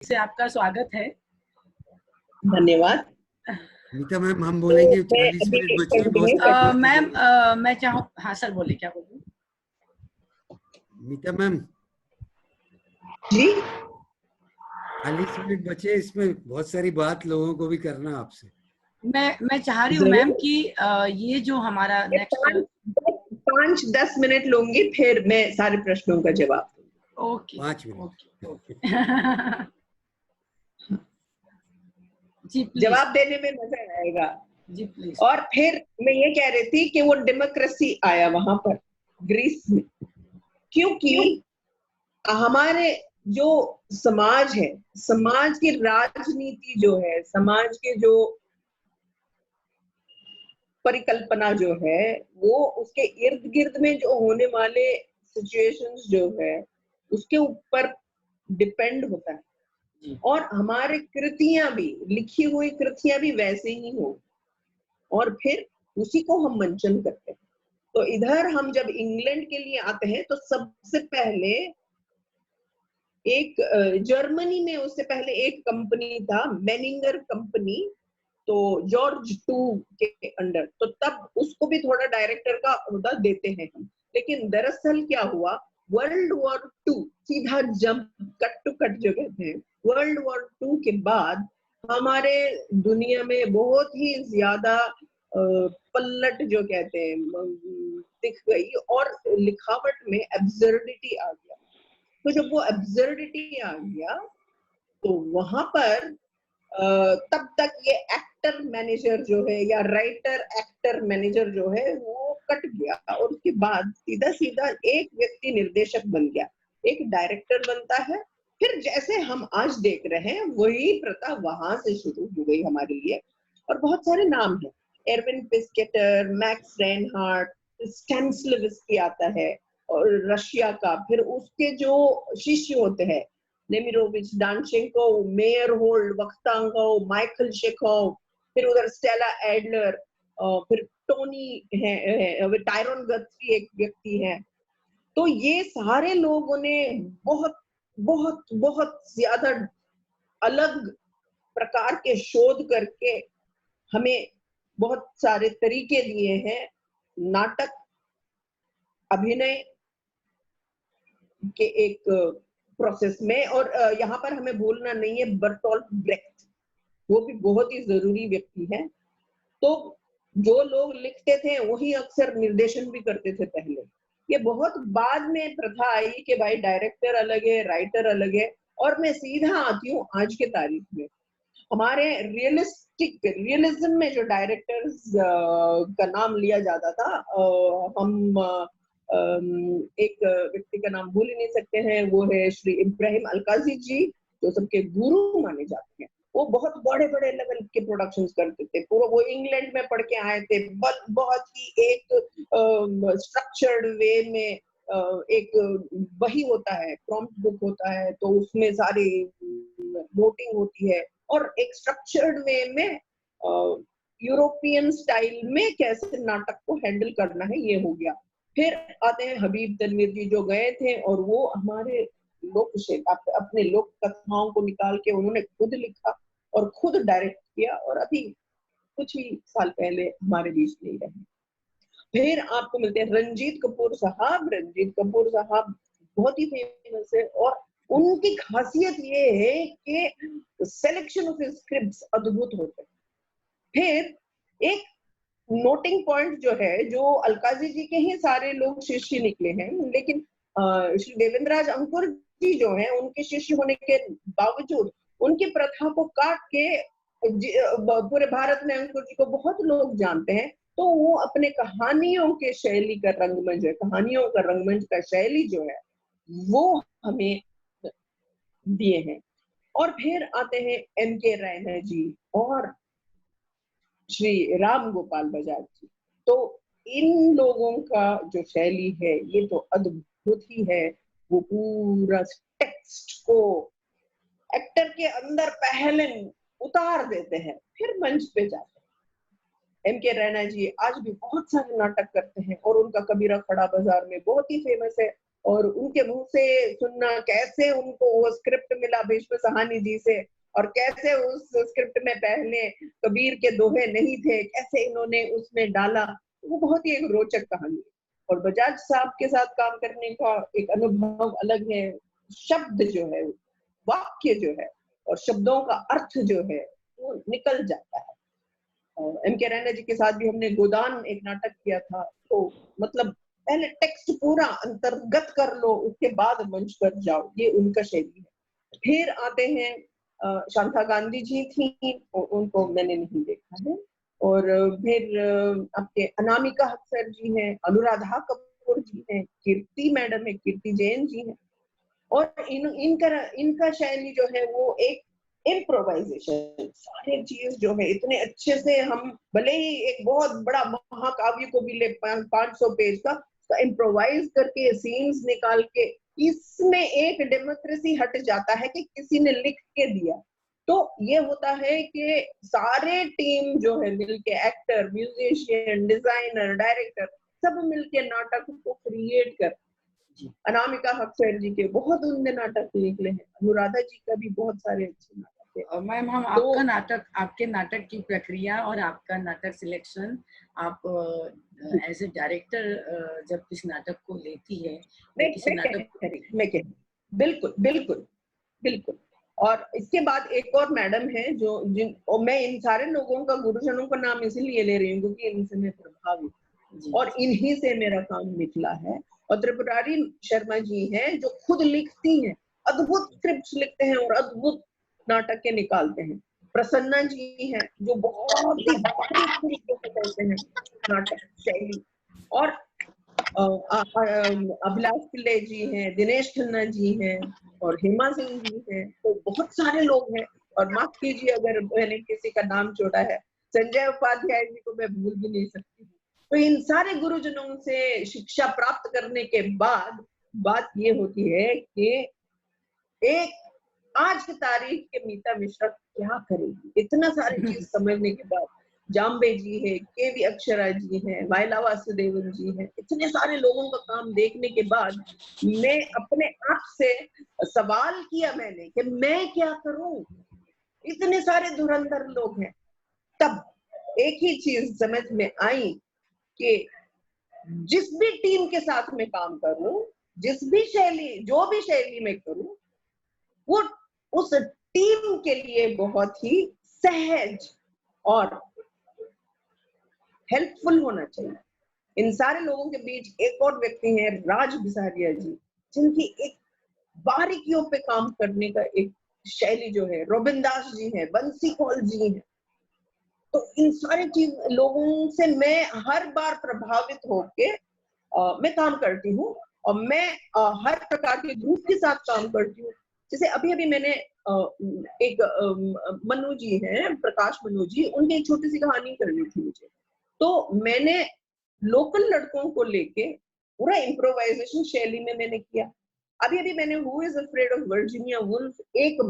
से आपका स्वागत है। धन्यवाद। मीता मैम, हम बोलेंगे तो 40 मिनट बचे हैं, बहुत मैम मैं चाहूँ, हाँ सर बोले, क्या बोलूँ? मीता मैम जी 40 मिनट बचे, इसमें बहुत सारी बात लोगों को भी करना आपसे। मैं चाह रही हूँ मैम कि ये जो हमारा नेक्स्ट 5-10 मिनट लूंगी, फिर मैं सारे प्रश्नों का जवाब दूंगी। ओके 5 मिनट ओके जी प्लीज। जवाब देने में मजा आएगा जी प्लीज। और फिर मैं ये कह रही थी कि वो डेमोक्रेसी आया वहां पर ग्रीस में, क्योंकि हमारे जो समाज है, समाज की राजनीति जो है, समाज के जो परिकल्पना जो है, वो उसके इर्द गिर्द में जो होने वाले सिचुएशंस जो है उसके ऊपर डिपेंड होता है। और हमारे कृतियां भी, लिखी हुई कृतियां भी वैसे ही हो, और फिर उसी को हम मंचन करते हैं। तो इधर हम जब इंग्लैंड के लिए आते हैं तो सबसे पहले एक जर्मनी में, उससे पहले एक कंपनी था मेनिंगर कंपनी, तो जॉर्ज टू के अंडर, तो तब उसको भी थोड़ा डायरेक्टर का ओहदा देते हैं हम। लेकिन दरअसल क्या हुआ, वर्ल्ड वॉर 2 सीधा जंप, कट टू कट जो कहते हैं, वर्ल्ड वॉर 2 के बाद हमारे दुनिया में बहुत ही ज्यादा पलट जो कहते हैं दिख गई, और लिखावट में एब्सर्डिटी आ गया। तो जब वो एब्सर्डिटी आ गया तो वहां पर तब तक ये एक्टर मैनेजर जो है, या राइटर एक्टर मैनेजर जो है, वो कट गया, और उसके बाद सीधा सीधा एक व्यक्ति निर्देशक बन गया, एक डायरेक्टर बनता है। फिर जैसे हम आज देख रहे हैं वही प्रथा वहां से शुरू हो गई हमारे लिए, और बहुत सारे नाम हैं, एरविन पिस्केटर, मैक्स रेनहार्ट, स्टैनिस्लवस्की आता है और रशिया का, फिर उसके जो शिष्य होते हैं, नेमिरोविच, डांचेंको, मेयरहोल्ड, वख्तांगोव, माइकल शेखोव, फिर उधर स्टेला एडलर, फिर टोनी है, टायरॉन गथरी एक व्यक्ति है। तो ये सारे लोगों ने बहुत बहुत बहुत ज्यादा अलग प्रकार के शोध करके हमें बहुत सारे तरीके दिए हैं नाटक अभिनय के एक प्रोसेस में। और यहाँ पर हमें भूलना नहीं है बर्टोल्ट ब्रेख्ट, वो भी बहुत ही जरूरी व्यक्ति है। तो जो लोग लिखते थे वही अक्सर निर्देशन भी करते थे पहले। ये बहुत बाद में प्रथा आई कि भाई डायरेक्टर अलग है, राइटर अलग है। और मैं सीधा आती हूँ आज के तारीख में, हमारे रियलिज्म में जो डायरेक्टर्स का नाम लिया जाता था, हम एक व्यक्ति का नाम भूल ही नहीं सकते हैं, वो है श्री इब्राहिम अलकाजी जी, जो सबके गुरु माने जाते हैं। वो बहुत बड़े बड़े लेवल के प्रोडक्शंस करते थे, पूरा वो इंग्लैंड में पढ़ के आए थे, बहुत ही एक स्ट्रक्चर्ड वे में। एक वही होता है, प्रॉम्प्ट बुक होता है, तो उसमें सारी नोटिंग होती है, और एक स्ट्रक्चर्ड वे में यूरोपियन स्टाइल में कैसे नाटक को हैंडल करना है, ये हो गया। फिर आते हैं हबीब तनवीर जी, जो गए थे और वो हमारे अपने लोक कथाओं को निकाल के उन्होंने खुद लिखा और खुद डायरेक्ट किया, और अभी कुछ ही साल पहले हमारे बीच नहीं रहे। फिर आपको मिलते हैं रंजीत कपूर साहब। रंजीत कपूर साहब बहुत ही फेमस है, और उनकी खासियत ये है कि सिलेक्शन ऑफ स्क्रिप्ट्स अद्भुत होते हैं। फिर एक नोटिंग पॉइंट जो है, जो अलकाजी जी के ही सारे लोग शिष्य निकले हैं, लेकिन श्री देवेंद्रराज अंकुर जी जो हैं, उनके शिष्य होने के बावजूद उनकी प्रथा को काट के पूरे भारत में अंकुर जी को बहुत लोग जानते हैं। तो वो अपने कहानियों के शैली का रंगमंच है, कहानियों का रंगमंच का शैली जो है वो हमें दिए हैं। और फिर आते हैं M.K. रैना जी और श्री राम गोपाल बजाज जी। तो इन लोगों का जो शैली है ये तो अद्भुत ही है। वो पूरा टेक्स्ट को एक्टर के अंदर पहले उतार देते हैं, फिर मंच पे जाते हैं। M.K. रैना जी आज भी बहुत सारे नाटक करते हैं, और उनका कबीरा खड़ा बाजार में बहुत ही फेमस है। और उनके मुंह से सुनना कैसे उनको वो स्क्रिप्ट मिला भीष्म साहनी जी से, और कैसे उस स्क्रिप्ट में पहले कबीर के दोहे नहीं थे, कैसे इन्होंने उसमें डाला, वो बहुत ही एक रोचक कहानी है। और बजाज साहब के साथ काम करने का एक अनुभव अलग है। शब्द जो है, वाक्य जो है और शब्दों का अर्थ जो है वो निकल जाता है। एम के रैना जी के साथ भी हमने गोदान एक नाटक किया था, तो मतलब पहले टेक्स्ट पूरा अंतर्गत कर लो, उसके बाद मंच पर जाओ, ये उनका शैली है। फिर आते हैं शांता गांधी जी थी, उनको मैंने नहीं देखा है। और फिर आपके अनामिका हक सर जी हैं, अनुराधा कपूर जी हैं, कीर्ति मैडम है, कीर्ति जैन जी हैं। और इनका शैली जो है वो एक इम्प्रोवाइजेशन, सारे चीज जो है इतने अच्छे से, हम भले ही एक बहुत बड़ा महाकाव्य को भी ले 500 पेज का, तो इम्प्रोवाइज करके सीन्स निकाल के, इसमें एक डेमोक्रेसी हट जाता है कि किसी ने लिख के दिया। तो ये होता है कि सारे टीम जो है मिलके, एक्टर, म्यूजिशियन, डिजाइनर, डायरेक्टर, सब मिलके नाटक को क्रिएट कर। अनामिका हक सर जी के बहुत उम्दा नाटक निकले हैं, अनुराधा जी का भी बहुत सारे अच्छे नाटक है। मैम हम तो आपका नाटक, आपके नाटक की प्रक्रिया और आपका नाटक सिलेक्शन, आप एज ए डायरेक्टर जब किस नाटक को लेती है, किसी नाटक बिल्कुल बिल्कुल बिल्कुल। और इसके बाद एक और मैडम है जो और मैं इन सारे लोगों का, गुरुजनों का नाम इसीलिए ले रही हूँ क्योंकि इनसे मैं प्रभावित और इन्हीं से मेरा काम निकला है। और त्रिपुरारी शर्मा जी हैं जो खुद लिखती हैं, अद्भुत स्क्रिप्ट्स लिखते हैं और अद्भुत नाटक के निकालते हैं। प्रसन्ना जी हैं जो बहुत ही बारीक तरीके से करते हैं नाटक शैली। और अभिलाष पिल्ले जी हैं, दिनेश खन्ना जी हैं और हेमा सिंह जी हैं, तो बहुत सारे लोग हैं। और माफ कीजिए अगर मैंने किसी का नाम छोड़ा है, संजय उपाध्याय जी को मैं भूल भी नहीं सकती। तो इन सारे गुरुजनों से शिक्षा प्राप्त करने के बाद बात ये होती है कि एक आज की तारीख के मीता मिश्रा क्या करेगी, इतना सारी चीज समझने के बाद। जाम्बे जी है, के वी अक्षरा जी है, वायला वासुदेवन जी है, इतने सारे लोगों का काम देखने के बाद मैं अपने आप से सवाल किया मैंने कि मैं क्या करूं, इतने सारे धुरंधर लोग हैं। तब एक ही चीज समझ में आई कि जिस भी टीम के साथ में काम करूं, जिस भी शैली, जो भी शैली में करूं, वो उस टीम के लिए बहुत ही सहज और हेल्पफुल होना चाहिए। इन सारे लोगों के बीच एक और व्यक्ति है, राज बिसारिया जी, जिनकी एक बारीकियों पे काम करने का एक शैली जो है, रोबिन दास जी है, बंसी कौल जी है। तो इन सारे चीज लोगों से मैं हर बार प्रभावित होके मैं काम करती हूँ। और मैं हर प्रकार के ग्रुप के साथ काम करती हूँ। जैसे अभी अभी मैंने एक मनु जी हैं, प्रकाश मनु जी, उनकी एक छोटी सी कहानी करनी थी मुझे। तो मैंने लोकल लड़कों को लेके पूरा इम्प्रोवाइजेशन शैली में मैंने किया। अभी अभी मैंने who is afraid of Virginia Woolf, एक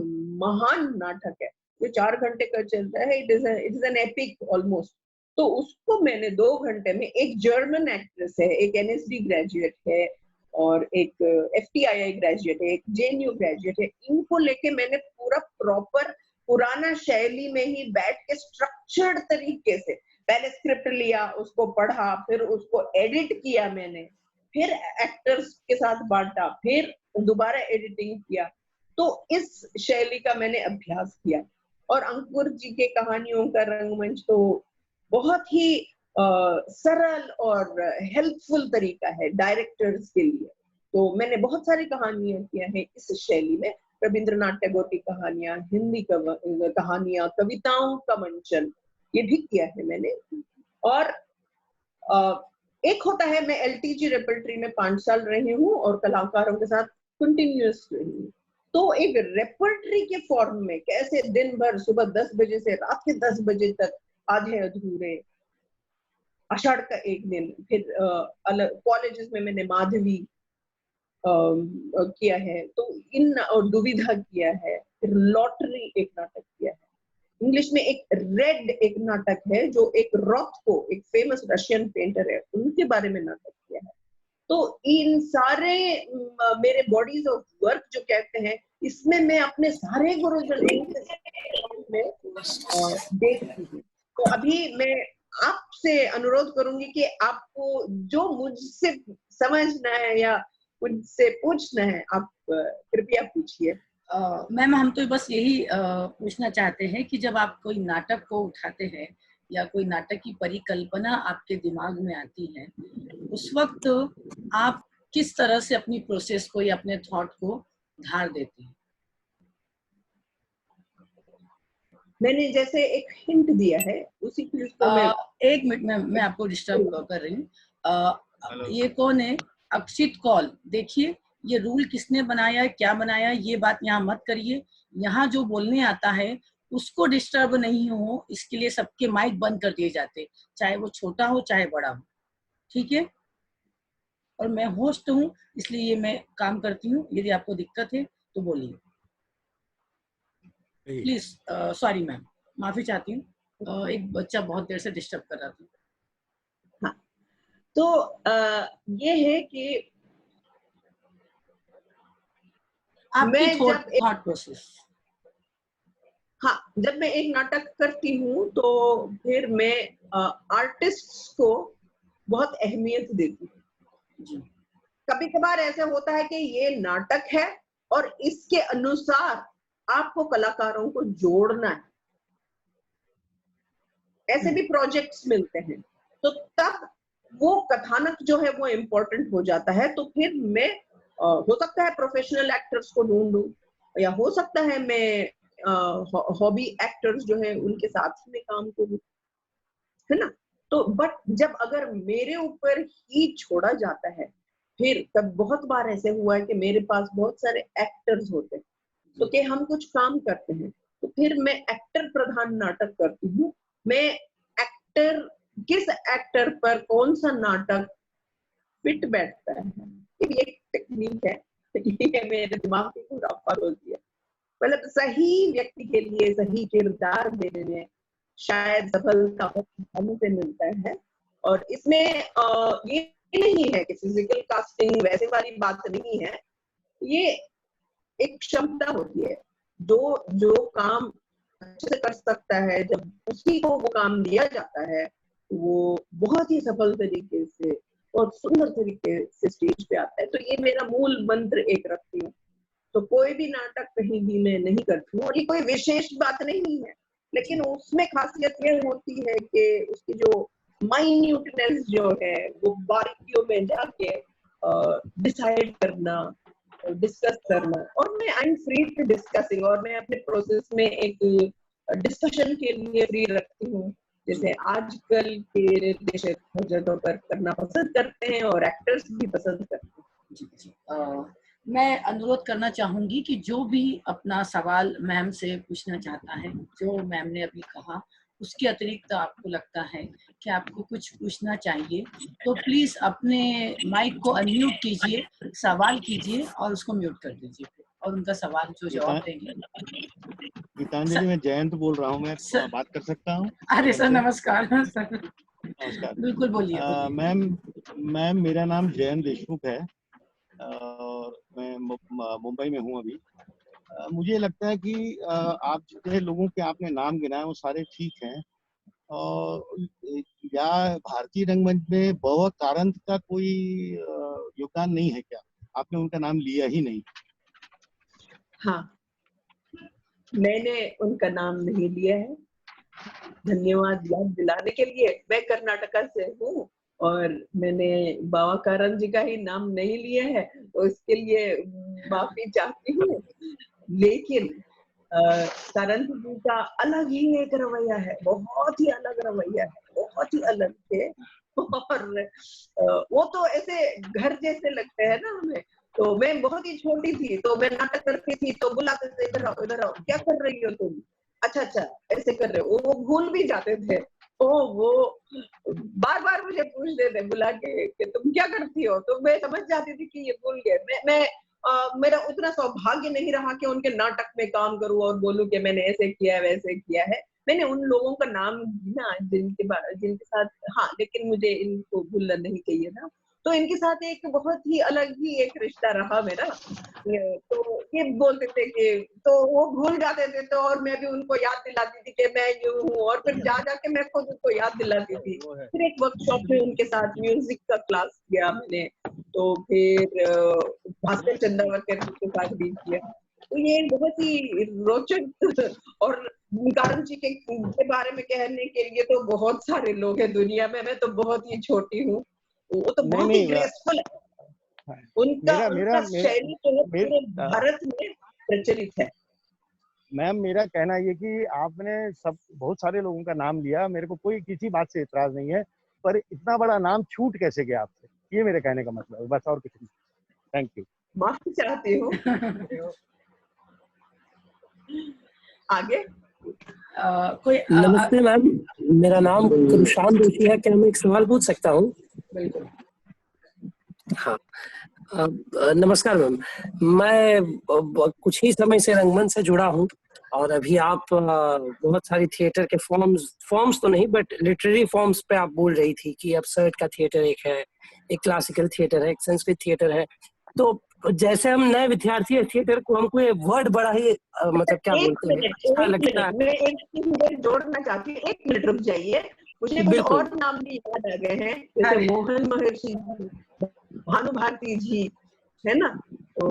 महान नाटक है जो 4 घंटे का चलता है, it is an epic almost. तो उसको मैंने 2 घंटे में, एक जर्मन एक्ट्रेस है, एक एनएसडी ग्रेजुएट है और एक एफटीआईआई ग्रेजुएट है, एक जेएनयू ग्रेजुएट है, इनको लेके मैंने पूरा प्रॉपर पुराना शैली में ही बैठ के स्ट्रक्चर्ड तरीके से पहले स्क्रिप्ट लिया, उसको पढ़ा, फिर उसको एडिट किया मैंने, फिर एक्टर्स के साथ बांटा, फिर दोबारा एडिटिंग किया। तो इस शैली का मैंने अभ्यास किया। और अंकुर जी के कहानियों का रंगमंच तो बहुत ही सरल और हेल्पफुल तरीका है डायरेक्टर्स के लिए। तो मैंने बहुत सारी कहानियां किया है इस शैली में, रविंद्रनाथ टैगोर की कहानियां, हिंदी कहानियां, कविताओं का मंचन, ये भी किया है मैंने। और एक होता है, मैं एलटीजी रेपर्टरी में 5 साल रही हूँ और कलाकारों के साथ कंटिन्यूअस रही हूँ। तो एक रेपर्टरी के फॉर्म में कैसे दिन भर सुबह 10 बजे से रात के 10 बजे तक आधे अधूरे, आषाढ़ का एक दिन, फिर अलग कॉलेजेस में मैंने माधवी किया है, तो इन और दुविधा किया है, फिर लॉटरी एक नाटक किया है। इंग्लिश में एक रेड एक नाटक है जो एक रॉथको, एक फेमस रशियन पेंटर है, उनके बारे में नाटक किया है। तो इन सारे मेरे बॉडीज ऑफ वर्क जो कहते हैं, इसमें मैं अपने सारे गुरुजनों में देखती हूँ। तो अभी मैं आपसे अनुरोध करूंगी कि आपको जो मुझसे समझना है या मुझसे पूछना है, आप कृपया पूछिए। मैम, हम तो बस यही पूछना चाहते हैं कि जब आप कोई नाटक को उठाते हैं या कोई नाटक की परिकल्पना आपके दिमाग में आती है, उस वक्त आप किस तरह से अपनी प्रोसेस को या अपने थॉट को धार देते हैं? मैंने जैसे एक हिंट दिया है, उसी चीज को मैं एक मिनट में मैं आपको डिस्टर्ब कर रही हूँ। ये कौन है? अक्षित कौल। देखिए, ये रूल किसने बनाया, क्या बनाया, ये बात यहाँ मत करिए। यहाँ जो बोलने आता है उसको डिस्टर्ब नहीं हो, इसके लिए सबके माइक बंद कर दिए जाते, चाहे वो छोटा हो चाहे बड़ा हो। ठीक है? और मैं होस्ट हूँ, इसलिए ये मैं काम करती हूँ। यदि आपको दिक्कत है तो बोलिए प्लीज। सॉरी मैम, माफी चाहती हूँ। एक बच्चा बहुत देर से डिस्टर्ब कर रहा था। हाँ, तो ये है कि आपकी थॉट प्रोसेस। हाँ, जब मैं एक नाटक करती हूँ तो फिर मैं आर्टिस्ट को बहुत अहमियत देती हूँ। कभी कभार ऐसा होता है कि ये नाटक है और इसके अनुसार आपको कलाकारों को जोड़ना है, ऐसे भी प्रोजेक्ट्स मिलते हैं। तो तब वो कथानक जो है वो इम्पोर्टेंट हो जाता है। तो फिर मैं हो सकता है प्रोफेशनल एक्टर्स को ढूंढूं, या हो सकता है मैं हॉबी एक्टर्स जो है उनके साथ में काम करूं, है ना। तो बट जब अगर मेरे ऊपर ही छोड़ा जाता है, फिर तब बहुत बार ऐसे हुआ है कि मेरे पास बहुत सारे एक्टर्स होते हैं, तो कि हम कुछ काम करते हैं, तो फिर मैं एक्टर प्रधान नाटक करती हूँ। मैं एक्टर, किस एक्टर पर कौन सा नाटक फिट बैठता है, ये एक टेक्निक है, ये मेरे दिमाग की खुराफात होती है। मतलब सही व्यक्ति के लिए सही किरदार देने में शायद सफलता से मिलता है। और इसमें ये नहीं है कि फिजिकल कास्टिंग वैसे वाली बात नहीं है, ये एक क्षमता होती है। जो काम अच्छे से कर सकता है, जब उसी को वो काम दिया जाता है, वो बहुत ही सफल तरीके से और सुंदर तरीके से स्टेज पे आता है। तो ये मेरा मूल मंत्र एक रखती हूँ। तो कोई भी नाटक कहीं भी मैं नहीं करती हूँ, और ये कोई विशेष बात नहीं है, लेकिन उसमें खासियत ये होती है कि उसकी जो माइन्यूटनेस जो है, वो बारीकियों में जाके डिसाइड करना, डिस्कस करना। और मैं I am free to discussing, और मैं अपने प्रोसेस में एक डिस्कशन के लिए फ्री रखती हूँ। जैसे आजकल के निर्देशक हर जगह पर करना पसंद करते हैं और एक्टर्स भी पसंद करते हैं। जी। मैं अनुरोध करना चाहूंगी कि जो भी अपना सवाल मैम से पूछना चाहता है, जो मैम ने अभी कहा, उसके अतिरिक्त आपको लगता है कि आपको कुछ पूछना चाहिए, तो प्लीज अपने माइक को अनम्यूट कीजिए, सवाल कीजिए और उसको म्यूट कर दीजिए, और उनका सवाल जो जवाब देंगे। गीतांजलि, मैं जयंत बोल रहा हूँ, मैं बात कर सकता हूँ? अरे सर, नमस्कार सर। नमस्कार। बिल्कुल बोलिए। मैम, मेरा नाम जयंत देशमुख है और मैं मुंबई में हूँ अभी। मुझे लगता है कि आप जितने लोगों के आपने नाम गिनाए वो सारे ठीक हैं, और या भारतीय रंगमंच में बौवा कारंत का कोई योगदान नहीं है क्या? आपने उनका नाम लिया ही नहीं। हाँ, मैंने उनका नाम नहीं लिया है। धन्यवाद याद दिलाने के लिए। मैं कर्नाटका से हूँ और मैंने बाबा कारंत जी का ही नाम नहीं लिया है, तो इसके लिए माफी चाहती हूँ। लेकिन कारंत जी का अलग ही एक रवैया है, बहुत ही अलग रवैया है, बहुत ही अलग थे। और वो तो ऐसे घर जैसे लगते हैं ना हमें। तो मैं बहुत ही छोटी थी, तो मैं नाटक करती थी, तो बुलाते थे, इधर आओ इधर आओ, क्या कर रही हो तुम? अच्छा अच्छा ऐसे कर रहे हो। वो भूल भी जाते थे। तो वो बार बार मुझे पूछते थे बुला के कि तुम क्या करती हो, तो मैं समझ जाती थी कि ये भूल गए। मैं मेरा उतना सौभाग्य नहीं रहा कि उनके नाटक में काम करूं और बोलूं कि मैंने ऐसे किया है वैसे किया है। मैंने उन लोगों का नाम गिना जिनके साथ, हाँ, लेकिन मुझे इनको भूलना नहीं चाहिए था। तो इनके साथ एक बहुत ही अलग ही एक रिश्ता रहा मेरा। तो ये बोलते थे कि, तो वो भूल जाते थे तो और मैं भी उनको याद दिलाती थी कि मैं यूं हूँ, और फिर जा जाके मैं खुद उनको याद दिलाती थी। फिर एक वर्कशॉप में उनके साथ म्यूजिक का क्लास किया मैंने, तो फिर भास्कर चंद्रावकर जी के साथ भी किया। तो ये बहुत ही रोचक और कारण जी के बारे में कहने के लिए तो बहुत सारे लोग हैं दुनिया में, मैं तो बहुत ही छोटी हूँ। वो तो बहुत ही ग्रेसफुल है, उनका शैली जो है पूरे भारत में प्रचलित है। मैम मेरा कहना ये कि आपने बहुत सारे लोगों का नाम लिया, मेरे को कोई किसी बात से इतराज नहीं है, पर इतना बड़ा नाम छूट कैसे गया आपसे, ये मेरे कहने का मतलब है, बस और कुछ नहीं। Thank you. माफी चाहती हूँ। आगे कोई नमस्ते मैम, मेरा नाम कृषांत जोशी है, क्या मैं एक सवाल पूछ सकता हूँ? बिल्कुल। हाँ, नमस्कार मैम, मैं कुछ ही समय से रंगमंच से जुड़ा हूँ, और अभी आप बहुत सारी थिएटर के फॉर्म्स तो नहीं बट लिटरेरी फॉर्म्स पे आप बोल रही थी कि अपसर्ड का थिएटर एक है, एक क्लासिकल थिएटर है, एक संस्कृत थिएटर है। तो जैसे हम नए विद्यार्थी है थिएटर को, हमको ये वर्ड बड़ा ही मतलब क्या बोलते हैं, अच्छा लगता है। मैं एक चीज जोड़ना चाहती हूँ, 1 मिनट रुक जाइए, मुझे कुछ और नाम भी याद आ गए हैं, जैसे मोहन महर्षि जी, भानुभारती जी, है ना, तो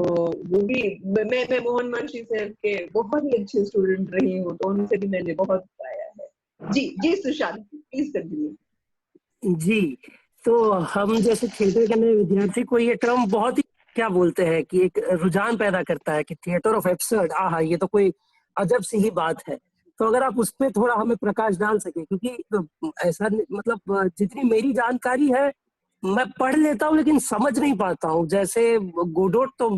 वो भी मैं मोहन महर्षि सर के बहुत ही अच्छे स्टूडेंट रही हूँ, तो उनसे भी मैंने बहुत पाया है। जी सुशांत प्लीज कंटिन्यू। जी, तो हम जैसे थिएटर के नए विद्यार्थी को ये टर्म बहुत ही क्या बोलते हैं कि एक रुझान पैदा करता है कि थिएटर ऑफ एब्सर्ड, आहा ये तो कोई अजब सी ही बात है। तो अगर आप उस पर थोड़ा हमें प्रकाश डाल सके, क्योंकि ऐसा मतलब जितनी मेरी जानकारी है मैं पढ़ लेता हूँ लेकिन समझ नहीं पाता हूँ। जैसे गोडोट तो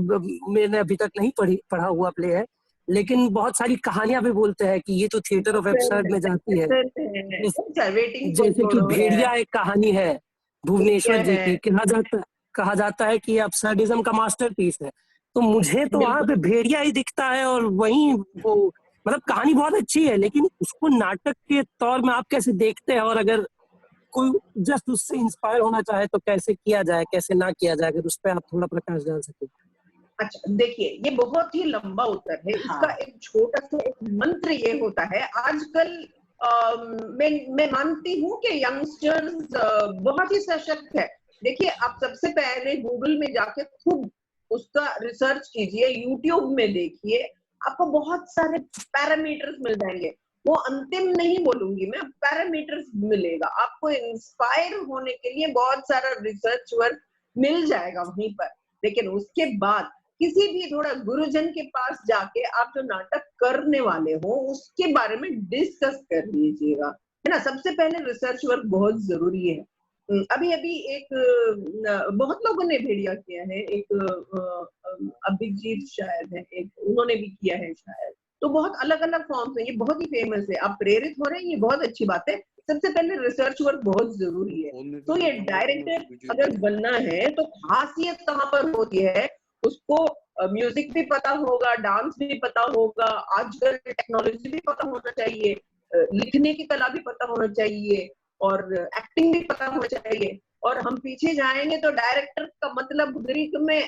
मैंने अभी तक नहीं पढ़ा हुआ प्ले है, लेकिन बहुत सारी कहानियां भी बोलते हैं कि ये तो थिएटर ऑफ एब्सर्ड में जाती है। जैसे कि भेड़िया एक कहानी है भुवनेश्वर जी की, कहा जाता है कि एब्सर्डिज्म का मास्टरपीस है। तो मुझे तो वहां पे भेड़िया ही दिखता है, और वहीं वो मतलब कहानी बहुत अच्छी है, लेकिन उसको नाटक के तौर में आप कैसे देखते हैं, और अगर कोई जस्ट उससे इंस्पायर होना चाहे तो कैसे किया जाए, कैसे ना किया जाए, अगर उस पर आप थोड़ा प्रकाश डाल सके। अच्छा देखिए, ये बहुत ही लंबा उत्तर है। इसका एक छोटा सा एक मंत्र ये होता है, आजकल मैं मानती हूँ कि यंगस्टर्स बहुत ही सशक्त है। देखिए, आप सबसे पहले गूगल में जाके खूब उसका रिसर्च कीजिए, यूट्यूब में देखिए, आपको बहुत सारे पैरामीटर्स मिल जाएंगे। वो अंतिम नहीं बोलूंगी मैं, पैरामीटर्स मिलेगा आपको, इंस्पायर होने के लिए बहुत सारा रिसर्च वर्क मिल जाएगा वहीं पर। लेकिन उसके बाद किसी भी थोड़ा गुरुजन के पास जाके आप जो नाटक करने वाले हो उसके बारे में डिस्कस कर लीजिएगा, है ना। सबसे पहले रिसर्च वर्क बहुत जरूरी है। अभी एक बहुत लोगों ने भेड़िया किया है, एक अभिजीत शायद है, एक उन्होंने भी किया है शायद। तो बहुत अलग अलग फॉर्म्स है, ये बहुत ही फेमस है। आप प्रेरित हो रहे हैं, ये बहुत अच्छी बात है। सबसे पहले रिसर्च वर्क बहुत जरूरी है। तो ये डायरेक्टर अगर बनना है तो खासियत कहाँ पर होती है, उसको म्यूजिक भी पता होगा, डांस भी पता होगा, आजकल टेक्नोलॉजी भी पता होना चाहिए, लिखने की कला भी पता होना चाहिए, और एक्टिंग भी पता होना चाहिए। और हम पीछे जाएंगे तो डायरेक्टर का मतलब ग्रीक में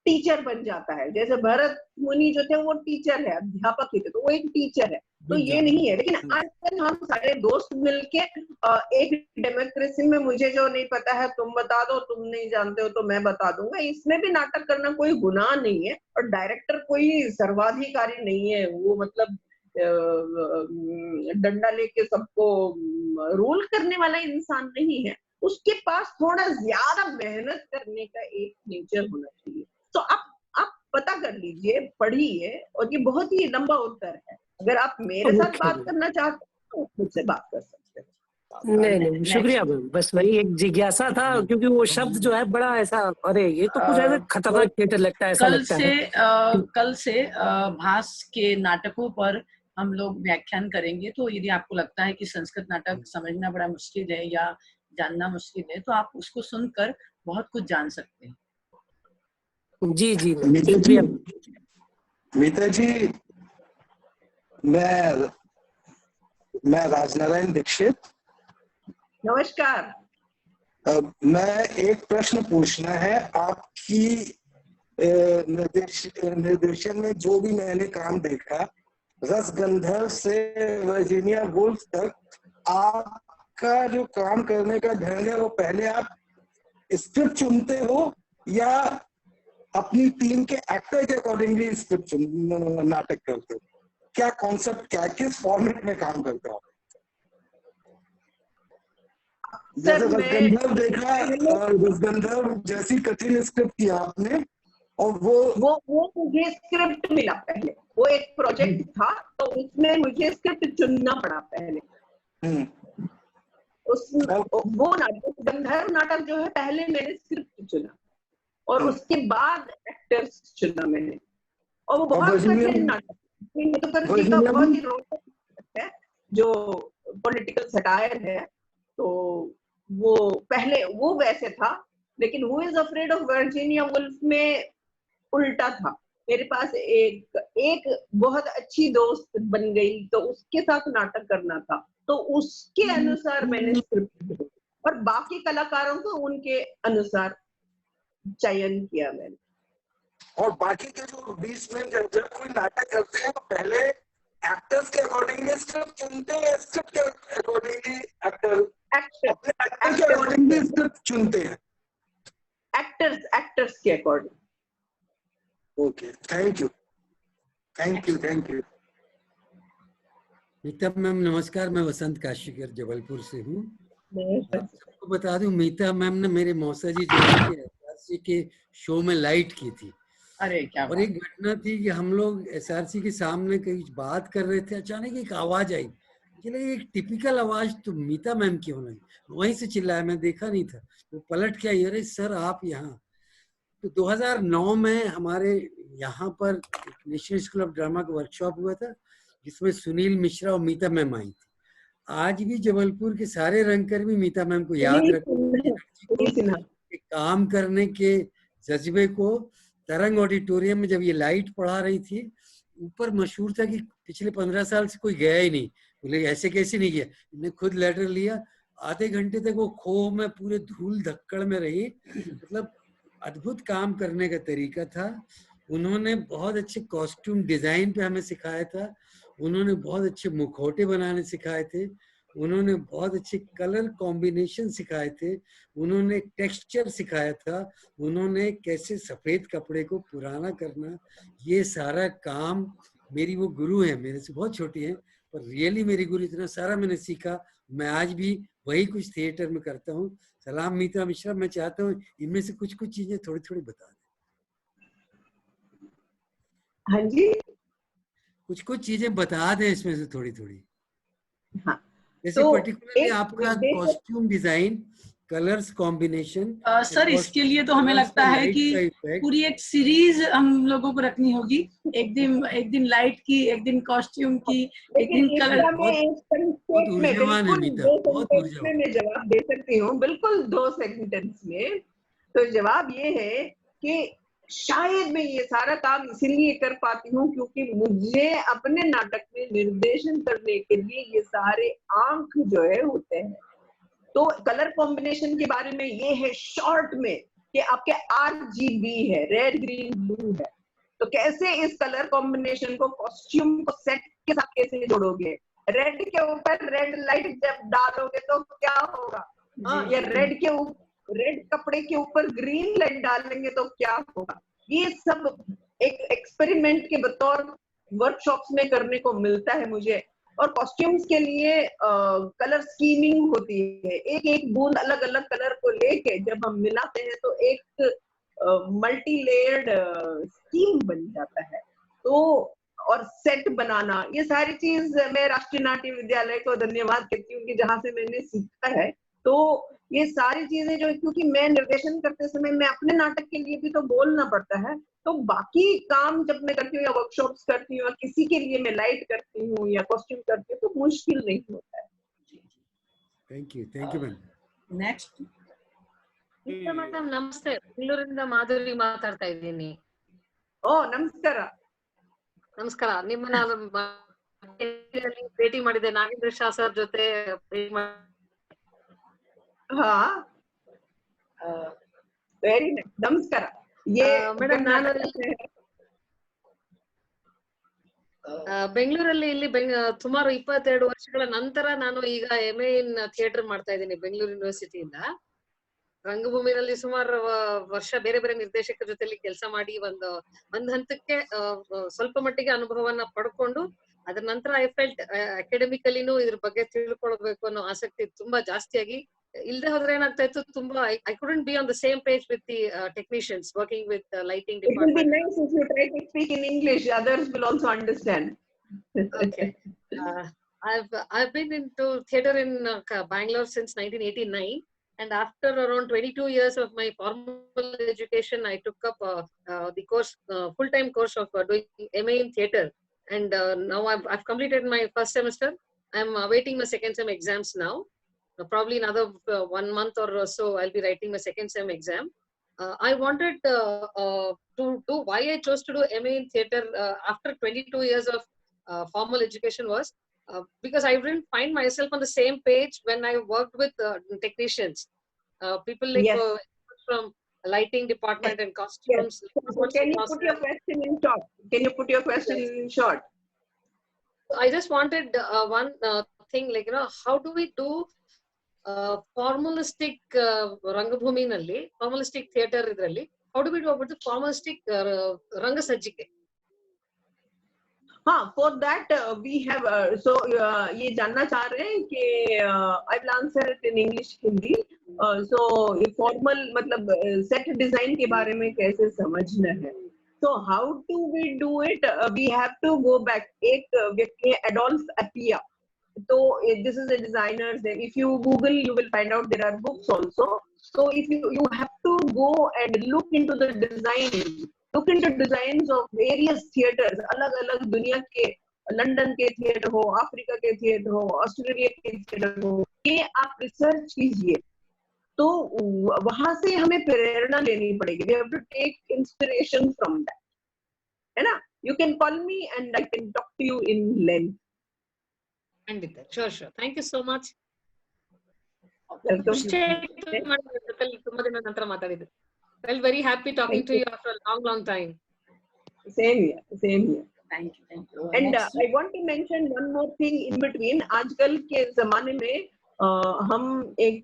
टीचर बन जाता है। जैसे भरत मुनि जो थे वो टीचर है, अध्यापक ही थे, तो वो एक टीचर है। तो ये नहीं है। लेकिन आजकल हम सारे दोस्त मिलके एक डेमोक्रेसी में मुझे जो नहीं पता है तुम बता दो, तुम नहीं जानते हो तो मैं बता दूंगा, इसमें भी नाटक करना कोई गुनाह नहीं है। और डायरेक्टर कोई सर्वाधिकारी नहीं है, वो मतलब डंडा लेके सबको रूल करने वाला इंसान नहीं है। उसके पास थोड़ा ज्यादा मेहनत करने का एक नेचर होना चाहिए। तो आप पता कर लीजिए, पढ़िए, और ये बहुत ही लंबा उत्तर है। अगर आप मेरे साथ बात करना चाहते हो तो मुझसे बात कर सकते हैं। नहीं, शुक्रिया मैम, बस वही एक जिज्ञासा था, क्योंकि वो शब्द जो है बड़ा ऐसा, अरे ये तो कुछ ऐसा खतरनाक थिएटर लगता है, ऐसा लगता है। कल से भास के नाटकों पर हम लोग व्याख्यान करेंगे, तो यदि आपको लगता है कि संस्कृत नाटक समझना बड़ा मुश्किल है या जानना मुश्किल है, तो आप उसको सुनकर बहुत कुछ जान सकते हैं। जी शुक्रिया। मीता जी, मैं राजनारायण दीक्षित। नमस्कार। मैं एक प्रश्न पूछना है। आपकी निर्देशन में जो भी मैंने काम देखा, रसगंधर्व से वर्जीनिया वुल्फ तक, आपका जो काम करने का ढंग है वो पहले आप स्क्रिप्ट चुनते हो या अपनी टीम के एक्टर के अकॉर्डिंगली स्क्रिप्ट नाटक करते हो? क्या कॉन्सेप्ट, क्या किस फॉर्मेट में काम करते हो? जैसे रसगंधर्व देखा, रसगंधर्व जैसी कठिन स्क्रिप्ट किया आपने, और वो मुझे स्क्रिप्ट मिला पहले, वो एक प्रोजेक्ट था तो उसमें मुझे स्क्रिप्ट चुनना पड़ा पहले। वो नाटक, गंधर्व नाटक जो है, पहले मैंने स्क्रिप्ट चुना और उसके बाद एक्टर्स चुना मैंने, और वो बहुत कठिन नाटक का बहुत ही रोचक है, जो पॉलिटिकल सटायर है। तो वो पहले वो वैसे था, लेकिन who is afraid of Virginia Woolf में उल्टा था। मेरे पास एक बहुत अच्छी दोस्त बन गई, तो उसके साथ नाटक करना था, तो उसके अनुसार मैंने स्क्रिप्ट और बाकी कलाकारों को उनके अनुसार चयन किया मैंने। और बाकी के जो बीच में जब कोई नाटक करते हैं तो पहले एक्टर्स के अकॉर्डिंगली स्क्रिप्ट चुनते हैं, स्क्रिप्ट के अकॉर्डिंगली एक्टर के अकॉर्डिंगली स्क्रिप्ट चुनते हैं, एक्टर्स के according. Okay, thank you. Meeta ma'am नमस्कार, मैं वसंत काशीकर जबलपुर से हूँ। आपको बता दूं, मीता मैम ने मेरे मौसा जी जो के शो में लाइट की थी। अरे क्या और एक घटना थी कि हम लोग एसआरसी के सामने कहीं बात कर रहे थे, अचानक एक आवाज आई, मुझे लगा एक टिपिकल आवाज तो मीता मैम की होना, वहीं से चिल्लाया, मैं देखा नहीं था, वो पलट के आई, अरे सर आप यहाँ। तो 2009 में हमारे यहाँ पर नेशनल स्कूल ऑफ ड्रामा का वर्कशॉप हुआ था, जिसमें सुनील मिश्रा और मीता मैम आई थी। आज भी जबलपुर के सारे रंगकर्मी मीता मैम को याद रखते, काम करने के जज्बे को। तरंग ऑडिटोरियम में जब ये लाइट पढ़ा रही थी, ऊपर मशहूर था कि पिछले 15 साल से कोई गया ही नहीं, बोले ऐसे कैसे नहीं गया, इन्हें खुद लेटर लिया, आधे घंटे तक वो खो में पूरे धूल धक्कड़ में रही। मतलब अद्भुत काम करने का तरीका था। उन्होंने बहुत अच्छे कॉस्ट्यूम डिजाइन पे हमें सिखाया था, उन्होंने बहुत अच्छे मुखौटे बनाने सिखाए थे, उन्होंने बहुत अच्छे कलर कॉम्बिनेशन सिखाए थे, उन्होंने टेक्सचर सिखाया था, उन्होंने कैसे सफेद कपड़े को पुराना करना, ये सारा काम। मेरी वो गुरु है, मेरे से बहुत छोटी है, पर रियली मेरी गुरु, इतना सारा मैंने सीखा। मैं आज भी वही कुछ थिएटर में करता हूँ। सलाम मीता मिश्रा, मैं चाहता हूँ इनमें से कुछ चीजें थोड़ी थोड़ी बता दें। हाँ जी, कुछ चीजें बता दें इसमें से थोड़ी थोड़ी। हाँ, जैसे तो पर्टिकुलरली आपका costume design, colours combination. Sir इसके लिए तो हमें लगता है कि पूरी एक सीरीज हम लोगों को रखनी होगी, एक दिन लाइट की, एक दिन कॉस्ट्यूम की, एक दिन कलर। बहुत ऊर्जावान है मीता, बहुत ऊर्जावान। मैं जवाब दे सकती हूँ बिल्कुल 2 सेंटेंस में। तो जवाब ये है कि शायद मैं ये सारा काम इसीलिए कर पाती हूँ क्योंकि मुझे अपने नाटक में निर्देशन करने के लिए ये सारे आंक जो है होते हैं। तो कलर कॉम्बिनेशन के बारे में ये है शॉर्ट में कि आपके RGB है, रेड ग्रीन ब्लू है, तो कैसे इस कलर कॉम्बिनेशन को कॉस्ट्यूम को सेट के साथ कैसे जोड़ोगे। रेड के ऊपर रेड लाइट जब डालोगे तो क्या होगा, या रेड कपड़े के ऊपर ग्रीन लाइट डालेंगे तो क्या होगा। ये सब एक एक्सपेरिमेंट के बतौर वर्कशॉप्स में करने को मिलता है मुझे। और कॉस्ट्यूम्स के लिए कलर स्कीमिंग होती है, एक एक बूंद अलग अलग कलर को लेके जब हम मिलाते हैं तो एक मल्टी लेयर्ड स्कीम बन जाता है। तो और सेट बनाना, ये सारी चीज मैं राष्ट्रीय नाट्य विद्यालय को धन्यवाद कहती हूँ कि जहाँ से मैंने सीखा है। तो ये सारी चीजें जो, क्योंकि मैं निर्देशन करते समय मैं अपने नाटक के लिए भी तो बोलना पड़ता है, तो बाकी काम जब मैं करती हूँ या वर्कशॉप्स करती हूँ या किसी के लिए मैं लाइट करती हूँ या कॉस्ट्यूम करती हूँ तो मुश्किल नहीं होता है। Thank you ma'am. Next madam ನಮಸ್ತೆ, ಬೆಂಗಳೂರಿಂದ ಮಾಧುರಿ ಮಾತಾಡ್ತಾ ಇದ್ದೀನಿ. ಓ ನಮಸ್ಕಾರ. ನಮಸ್ಕಾರ. ನಿಮ್ಮನ್ನ ಭೇಟಿ ಮಾಡಿದೆ, ನಾಗೇಂದ್ರ ಶಾ ಸರ್ ಜೊತೆ. ಹಾ, ವೆರಿ ನೈಸ್. ನಮಸ್ಕಾರ. ಮೇಡಮ್ ನಾನು ಬೆಂಗಳೂರಲ್ಲಿ ಇಲ್ಲಿ ಸುಮಾರು 22 ವರ್ಷಗಳ ನಂತರ ನಾನು ಈಗ MA ಇನ್ ಥಿಯೇಟರ್ ಮಾಡ್ತಾ ಇದ್ದೀನಿ ಬೆಂಗಳೂರು ಯೂನಿವರ್ಸಿಟಿಯಿಂದ. ರಂಗಭೂಮಿನಲ್ಲಿ ಸುಮಾರು ವರ್ಷ ಬೇರೆ ಬೇರೆ ನಿರ್ದೇಶಕರ ಜೊತೆಲಿ ಕೆಲಸ ಮಾಡಿ ಒಂದ್ ಹಂತಕ್ಕೆ ಸ್ವಲ್ಪ ಮಟ್ಟಿಗೆ ಅನುಭವವನ್ನ ಪಡ್ಕೊಂಡು ಅದ್ರ ನಂತರ ಐ ಫೆಲ್ಟ್ ಅಕಾಡೆಮಿಕಲಿನೂ ಇದ್ರ ಬಗ್ಗೆ ತಿಳ್ಕೊಳ್ಬೇಕು ಅನ್ನೋ ಆಸಕ್ತಿ ತುಂಬಾ ಜಾಸ್ತಿಯಾಗಿ, ಇಲ್ದೆ ಹೋದ್ರೆ ಏನಾಗ್ತಾ ಇತ್ತು, ತುಂಬಾ I couldn't B on the same page with the technicians working with lighting It will be department. nice if you try to speak in English. Others will also understand. Okay. I've been into theater in Bangalore since 1989, and after around 22 years of my formal education, I took up the course, full-time course of doing MA in theater, and now I've completed my first semester. I'm awaiting my second sem exams now. Probably another 1 month or so, I'll be writing my second sem exam. I wanted to do why I chose to do MA in theater after 22 years of formal education was because I didn't find myself on the same page when I worked with technicians, people like Yes. from lighting department and costumes. So can you put your question in short? Can you put your question in short? I just wanted one thing, like, you know, how do we do formalistic ರಂಗಭೂಮಿ ನಲ್ಲಿ, formalistic theater ಇದರಲ್ಲಿ, how do we do about the formalistic ರಂಗಸಜ್ಜಿಕೆ? हाँ, for that we have ये जानना चाह रहे हैं कि I will answer it in English, Hindi. So formal मतलब set design के बारे में कैसे समझना है. So how do we do it? We have to go back. एक व्यक्ति Adolf Appia. So this is a designer's name. If you Google, you will find out there are books also. So if you have to go and look into the design. Look into designs of various theaters, अलग-अलग दुनिया के, London के theatre हो, Africa के theatre हो, Australia के theatre हो, ये आप रिसर्च कीजिए. तो वहां से हमें प्रेरणा लेनी पड़ेगी. We have to take inspiration from that. है ना? You can call me and I can talk to you in length. ಖಂಡಿತ. Sure. Thank you so much. Welcome. ತುಂಬಾ ದಿನ ನಂತರ ಮಾತಾಡಿದ್ರು. Felt very happy talking to you after a long time. Same here. Thank you. And I want to mention one more thing in between. आजकल के जमाने में हम एक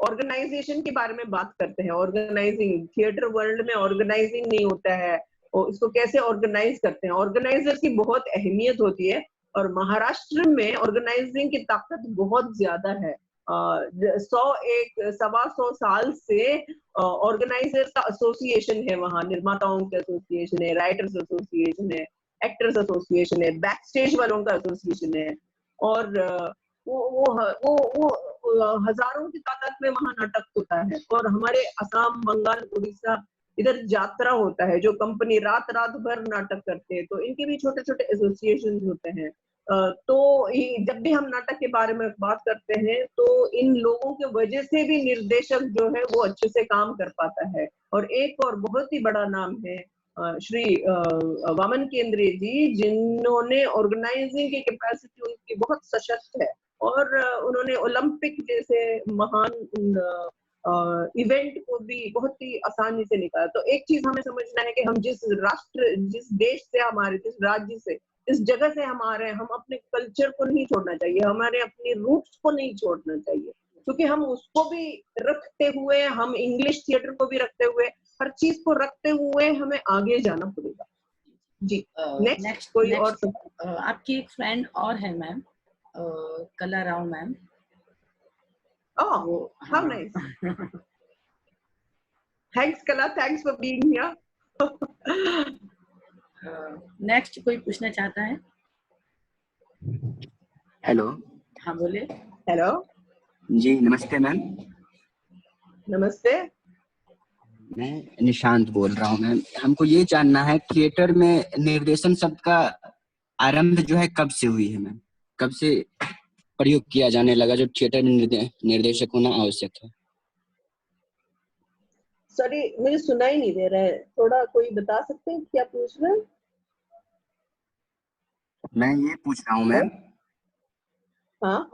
ऑर्गेनाइजेशन के बारे में बात करते हैं. ऑर्गेनाइजिंग, थिएटर वर्ल्ड में ऑर्गेनाइजिंग नहीं होता है, और इसको कैसे ऑर्गेनाइज करते हैं. ऑर्गेनाइजर की बहुत अहमियत होती है, और महाराष्ट्र में ऑर्गेनाइजिंग की ताकत बहुत ज्यादा है. 100 साल से ऑर्गेनाइजर्स का एसोसिएशन है वहाँ. निर्माताओं का एसोसिएशन है, राइटर्स एसोसिएशन है, एक्टर्स एसोसिएशन है, बैक स्टेज वालों का एसोसिएशन है, और वो हजारों की तादाद में वहाँ नाटक होता है. और हमारे असम, बंगाल, उड़ीसा इधर यात्रा होता है, जो कंपनी रात भर नाटक करते हैं. तो इनके भी छोटे छोटे एसोसिएशन होते हैं. तो जब भी हम नाटक के बारे में बात करते हैं तो इन लोगों के वजह से भी निर्देशक जो है वो अच्छे से काम कर पाता है. और एक और बहुत ही बड़ा नाम है श्री वामन केंद्रे जी, जिन्होंने ऑर्गेनाइजिंग की कैपेसिटी उनकी बहुत सशक्त है, और उन्होंने ओलंपिक जैसे महान इवेंट को भी बहुत ही आसानी से निकाला. तो एक चीज हमें समझना है कि हम जिस देश से, हमारे जिस राज्य से, इस जगह से हम आ रहे हैं, हम अपने कल्चर को नहीं छोड़ना चाहिए, हमारे अपने रूट्स को नहीं छोड़ना चाहिए, क्योंकि हम उसको भी रखते हुए, हम इंग्लिश थिएटर को भी रखते हुए, हर चीज को रखते हुए हमें आगे जाना पड़ेगा. जी. नेक्स्ट कोई और आपकी एक फ्रेंड और है मैम, कला Rao ma'am. Oh, how nice. Thanks Kala, thanks for being here. Next कोई पूछना चाहता है? हेलो. हाँ बोले. हेलो जी, नमस्ते मैम. नमस्ते. मैं निशांत बोल रहा हूँ मैम. हमको ये जानना है, थिएटर में निर्देशन शब्द का आरंभ जो है कब से हुई है मैम? कब से प्रयोग किया जाने लगा जो थिएटर में निर्देशक होना आवश्यक है? सॉरी, मुझे सुनाई नहीं दे रहा है, थोड़ा कोई बता सकते हैं क्या पूछ रहे हैं? मैं ये पूछ रहा हूँ मैम. हाँ.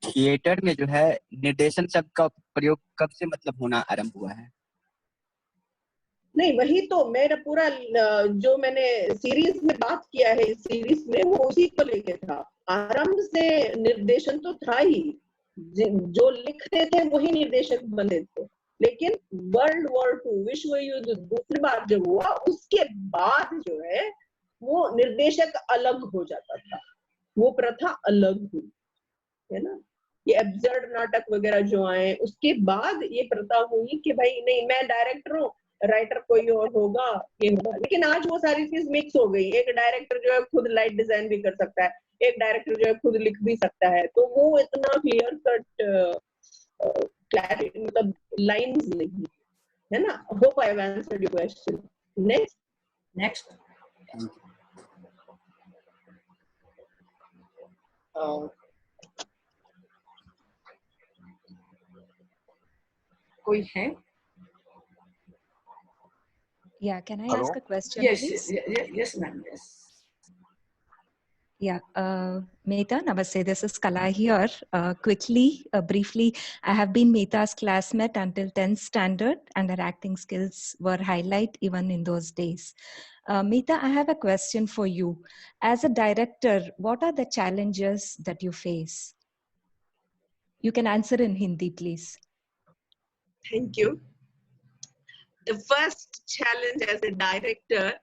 थिएटर में जो है निर्देशन शब्द का प्रयोग कब से मतलब होना आरंभ हुआ है? नहीं, वही तो मेरा पूरा जो मैंने सीरीज में बात किया है, इस सीरीज में वो उसी को लेके था। आरंभ से निर्देशन तो था ही, जो लिखते थे वही निर्देशक बने थे। लेकिन वर्ल्ड वॉर 2 विश्व युद्ध दूसरी बार जब हुआ, उसके बाद जो है वो निर्देशक अलग हो जाता था, वो प्रथा अलग हुई, है ना। ये एब्सर्ड नाटक वगैरह जो आए उसके बाद ये प्रथा हुई कि भाई नहीं, मैं डायरेक्टर हूँ, राइटर कोई और होगा, ये होगा। लेकिन आज वो सारी चीज मिक्स हो गई। एक डायरेक्टर जो है खुद लाइट डिजाइन भी कर सकता है, एक डायरेक्टर जो है खुद लिख भी सकता है, तो वो इतना क्लियर कट क्लैरिटी मतलब लाइंस नहीं है ना। Hope I have answered your question. Next कोई है? Yeah, can I Hello? ask a question, Yes, please? yes, ma'am. Yes. Yeah, Mehta, namaste. This is Kala here. Quickly, briefly, I have been Mehta's classmate until 10th standard, and her acting skills were highlight even in those days. Mehta, I have a question for you. As a director, what are the challenges that you face? You can answer in Hindi, please. Thank you. The first challenge as a director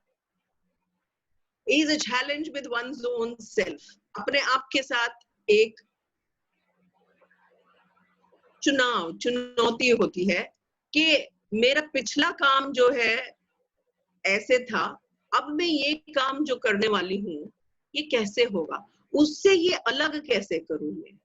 is a challenge with one's own self. अपने आप के साथ एक चुनौती होती है कि मेरा पिछला काम जो है ऐसे था, अब मैं ये काम जो करने वाली हूँ ये कैसे होगा, उससे ये अलग कैसे करूँ मैं,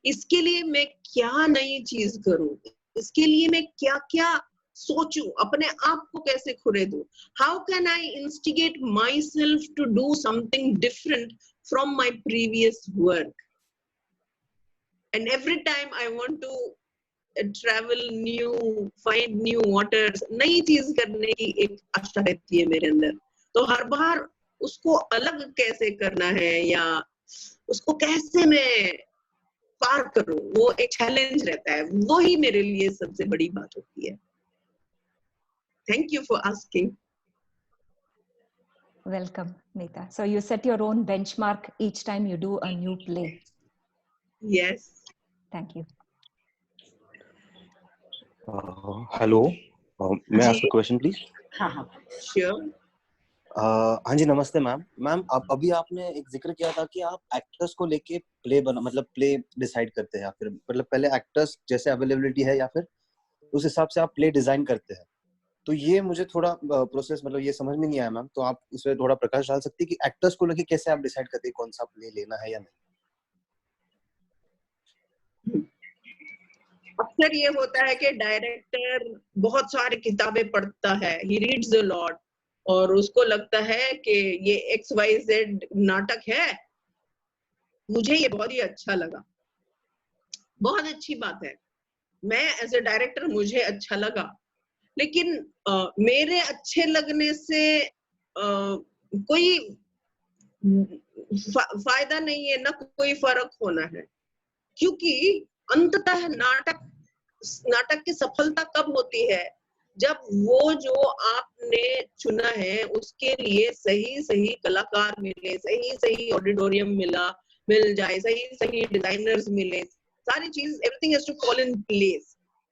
इसके लिए मैं क्या नई चीज करूँ, इसके लिए मैं क्या क्या सोचूं, अपने आप को कैसे खुले दूं। How can I instigate myself to do something different from my previous work? And every time I want to travel new, find new waters, नई चीज करने की एक आशा रहती है मेरे अंदर। तो हर बार उसको अलग कैसे करना है या उसको कैसे मैं पार करूं, वो एक चैलेंज रहता है। वो ही मेरे लिए सबसे बड़ी बात होती है। Thank you for asking. Welcome, Mehta. So you set your own benchmark each time you do a new play. Yes. Thank you. Hello. May I ask a question, please? हाँ, sure. हाँ जी, नमस्ते मैम। मैम, अभी आपने एक जिक्र किया था कि आप एक्टर्स को लेके प्ले डिसाइड करते हैं, या फिर मतलब पहले एक्टर्स जैसे अवेलेबिलिटी है या फिर उस हिसाब से आप प्ले डिजाइन करते हैं। तो ये मुझे थोड़ा प्रोसेस मतलब ये समझ में नहीं आया मैम, तो आप इसमें थोड़ा प्रकाश डाल सकती है कि एक्टर्स को लेके कैसे आप डिसाइड करते हैं कौन सा प्ले लेना है या नहीं? अक्सर ये होता है कि डायरेक्टर बहुत सारी किताबें पढ़ता है, he reads a lot, और उसको लगता है कि ये XYZ नाटक है, मुझे ये बहुत ही अच्छा लगा। बहुत अच्छी बात है, मैं एज ए डायरेक्टर मुझे अच्छा लगा, लेकिन मेरे अच्छे लगने से कोई फायदा नहीं है, ना कोई फर्क होना है, क्योंकि अंततः नाटक की सफलता कब होती है, जब वो जो आपने चुना है उसके लिए सही कलाकार मिले, सही ऑडिटोरियम मिल जाए, सही डिजाइनर्स मिले, सारी चीज everything has to fall in place.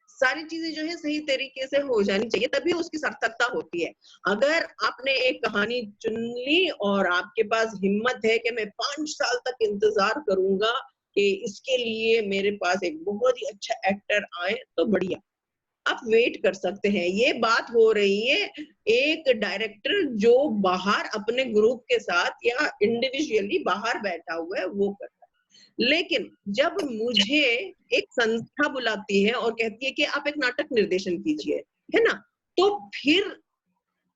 सारी चीजें जो है सही तरीके से हो जानी चाहिए, तभी उसकी सार्थकता होती है। अगर आपने एक कहानी चुन ली और आपके पास हिम्मत है कि मैं 5 साल तक इंतजार करूंगा कि इसके लिए मेरे पास एक बहुत ही अच्छा एक्टर आए, तो बढ़िया, आप वेट कर सकते हैं। ये बात हो रही है एक डायरेक्टर जो बाहर अपने ग्रुप के साथ या इंडिविजुअली बाहर बैठा हुआ है वो करता है। लेकिन जब मुझे एक संस्था बुलाती है और कहती है कि आप एक नाटक निर्देशन कीजिए, है ना, तो फिर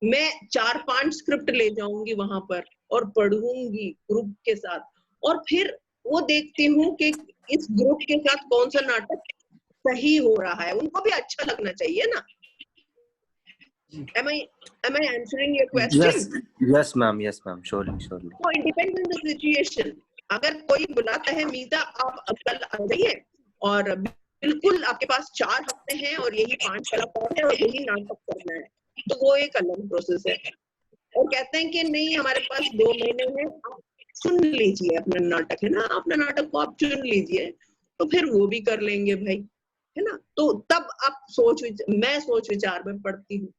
मैं 4-5 स्क्रिप्ट ले जाऊंगी वहां पर और पढ़ूंगी ग्रुप के साथ, और फिर वो देखती हूँ कि इस ग्रुप के साथ कौन सा नाटक सही हो रहा है, उनको भी अच्छा लगना चाहिए ना। Am I answering your question? Yes, ma'am. Surely. So it depends on the situation. अगर कोई बुलाता है, मीता आप कल आ जाइए, और बिल्कुल आपके पास 4 हफ्ते हैं और यही 5 कलाकार है और यही नाटक करना है, तो वो एक अलग प्रोसेस है। और कहते हैं कि नहीं हमारे पास 2 महीने हैं, आप चुन लीजिए अपना नाटक, है ना, अपना नाटक को आप चुन लीजिए, तो फिर वो भी कर लेंगे भाई, है ना। तो तब आप मैं सोच विचार में पढ़ती हूँ।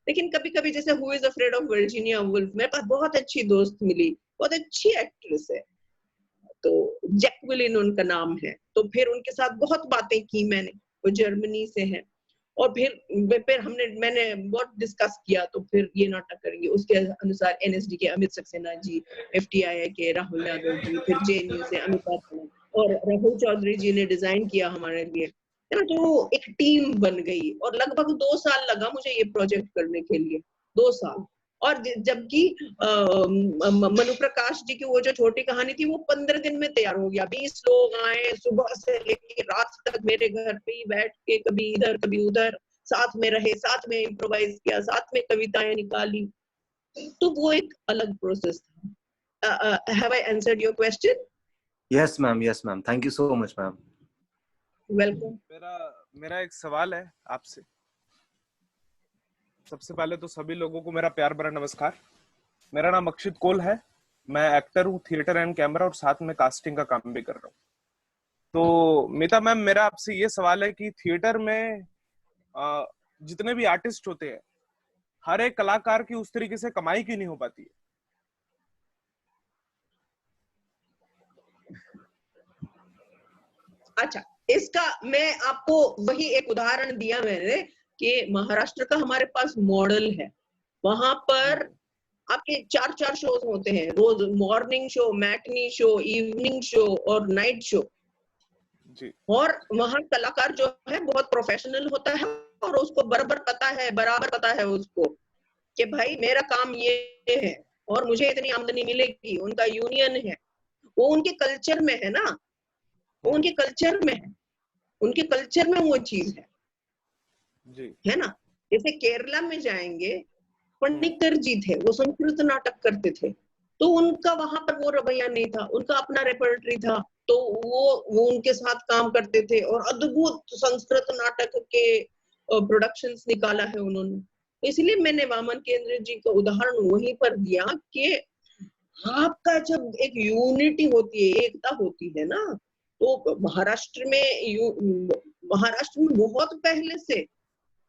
लेकिन कभी कभी जैसे who is afraid of Virginia Woolf, मेरे पास बहुत अच्छी दोस्त मिली, बहुत अच्छी एक्ट्रेस है, तो जैक्वेलिन उनका नाम है, तो फिर उनके साथ बहुत बातें की मैंने, वो जर्मनी से है, और फिर मैंने बहुत डिस्कस किया, तो फिर ये नाटक करेंगे। उसके अनुसार एनएसडी के अमित सक्सेना जी, एफटीआई के राहुल यादव जी, फिर जेएनयू से अमिताभ और राहुल चौधरी जी ने डिजाइन किया हमारे लिए, है ना। तो एक टीम बन गई और लगभग 2 साल लगा मुझे ये प्रोजेक्ट करने के लिए, 2 साल। और जबकि मनु प्रकाश जी की वो जो छोटी कहानी थी वो 15 दिन में तैयार हो गया। 20 लोग आए सुबह से लेकर रात तक मेरे घर पे ही बैठ के, कभी इधर कभी उधर, साथ में रहे, साथ में इम्प्रोवाइज किया, साथ में कविताएं निकाली, तो वो एक अलग प्रोसेस था। Have I answered your question? Yes ma'am, thank you so much ma'am. Welcome. मेरा एक सवाल है आपसे। सबसे पहले तो सभी लोगों को मेरा प्यार भरा नमस्कार। मेरा नाम अक्षित कोल है, मैं एक्टर हूँ, थिएटर एंड कैमरा, और साथ में कास्टिंग का काम भी कर रहा हूँ। तो मीता मैम, मेरा आपसे ये सवाल है कि थिएटर में जितने भी आर्टिस्ट होते हैं, हर एक कलाकार की उस तरीके से कमाई क्यों नहीं हो पाती है? अच्छा, इसका मैं आपको वही एक उदाहरण दिया मैंने कि महाराष्ट्र का हमारे पास मॉडल है, वहां पर आपके 4 शोज होते हैं रोज, morning show, matinee show, evening show और नाइट शो जी। और वहां कलाकार जो है बहुत प्रोफेशनल होता है और उसको बराबर पता है उसको कि भाई मेरा काम ये है और मुझे इतनी आमदनी मिलेगी। उनका यूनियन है, वो उनके कल्चर में है ना, वो उनके कल्चर में है, उनके कल्चर में वो चीज है जी। है ना। जैसे केरला में जाएंगे, पन्निक्कर जी थे, वो संस्कृत नाटक करते थे, तो उनका वहां पर वो रवैया नहीं था, उनका अपना रेपर्टरी था, तो वो उनके साथ काम करते थे और अद्भुत संस्कृत नाटक के प्रोडक्शंस निकाला है उन्होंने। इसलिए मैंने वामन केंद्र जी का उदाहरण वहीं पर दिया कि आपका जब एक यूनिटी होती है, एकता होती है ना, तो महाराष्ट्र में बहुत पहले से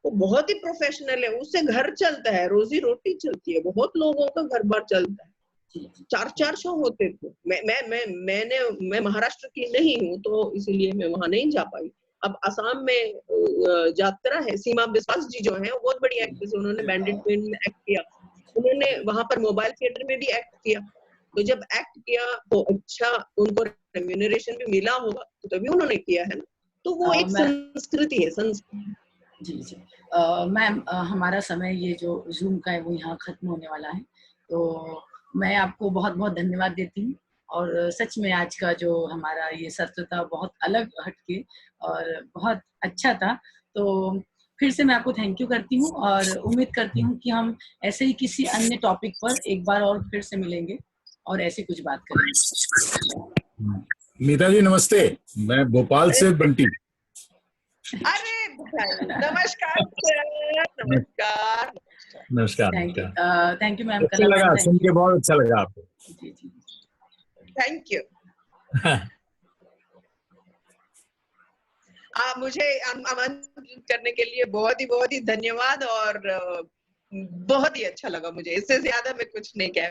वो बहुत ही प्रोफेशनल है, उससे घर चलता है, रोजी रोटी चलती है, बहुत लोगों का घर बार चलता है। 4 शो होते थे। मैं महाराष्ट्र की नहीं हूँ तो इसलिए मैं वहां नहीं जा पाई। अब असम में यात्रा है, सीमा बिस्वास जी जो है बहुत बड़ी एक्ट्रेस, उन्होंने बैंडेड क्वीन में एक्ट किया, उन्होंने वहां पर मोबाइल थिएटर में भी एक्ट किया, तो जब एक्ट किया तो अच्छा उनको रेम्यूनरेशन भी मिला होगा, तो तभी उन्होंने किया है ना। तो वो एक संस्कृति है, संस्कृति। जी मैम, हमारा समय ये जो जूम का है वो यहाँ खत्म होने वाला है, तो मैं आपको बहुत बहुत धन्यवाद देती हूँ। और सच में आज का जो हमारा ये सत्र था बहुत अलग हटके और बहुत अच्छा था, तो फिर से मैं आपको थैंक यू करती हूँ और उम्मीद करती हूँ कि हम ऐसे ही किसी अन्य टॉपिक पर एक बार और फिर से मिलेंगे और ऐसी कुछ बात करेंगे। मीता जी नमस्ते, मैं भोपाल से बंटी। अरे नमस्कार सर, नमस्कार। नमस्कार। Thank you ma'am. अच्छा लगा, सुन के बहुत अच्छा लगा आपको। जी थैंक यू। मुझे आमंत्रित करने के लिए बहुत ही धन्यवाद और बहुत ही अच्छा लगा मुझे, इससे ज्यादा मैं कुछ नहीं कह